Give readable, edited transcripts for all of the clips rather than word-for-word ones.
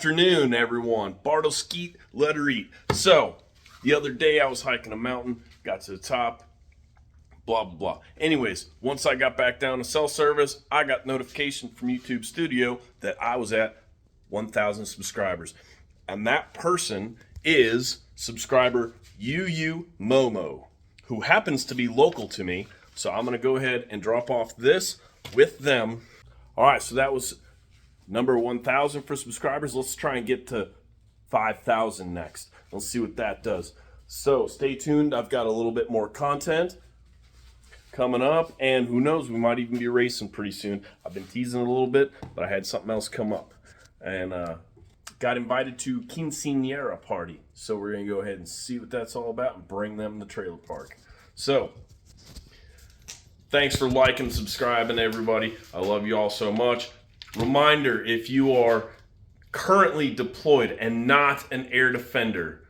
afternoon, everyone. Bartle Skeet, let her eat. So, the other day I was hiking a mountain, got to the top, blah, blah, blah. Anyways, once I got back down to cell service, I got notification from YouTube Studio that I was at 1,000 subscribers. And that person is subscriber UU Momo, who happens to be local to me. So I'm going to go ahead and drop off this with them. All right, so that was number 1,000 for subscribers. Let's try and get to 5,000 next. Let's see what that does. So stay tuned. I've got a little bit more content coming up, and who knows, we might even be racing pretty soon. I've been teasing it a little bit, but I had something else come up, and got invited to quinceañera party. So we're gonna go ahead and see what that's all about and bring them to the trailer park. So thanks for liking and subscribing, everybody. I love you all so much. Reminder, if you are currently deployed and not an air defender,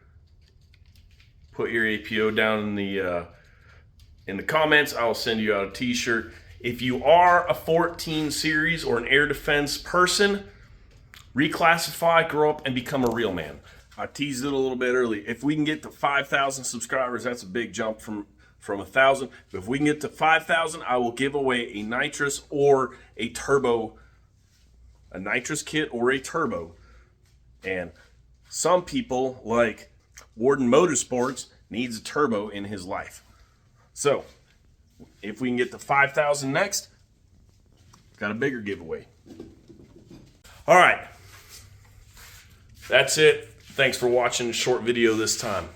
put your APO down in the comments. I'll send you out a t-shirt. If you are a 14 series or an air defense person, reclassify, grow up, and become a real man. I teased it a little bit early. If we can get to 5,000 subscribers, that's a big jump from 1,000. But if we can get to 5,000, I will give away a nitrous or a turbo, a nitrous kit or a turbo. And some people, like Warden Motorsports, needs a turbo in his life. So if we can get to 5,000 next, got a bigger giveaway. All right. That's it. Thanks for watching a short video this time.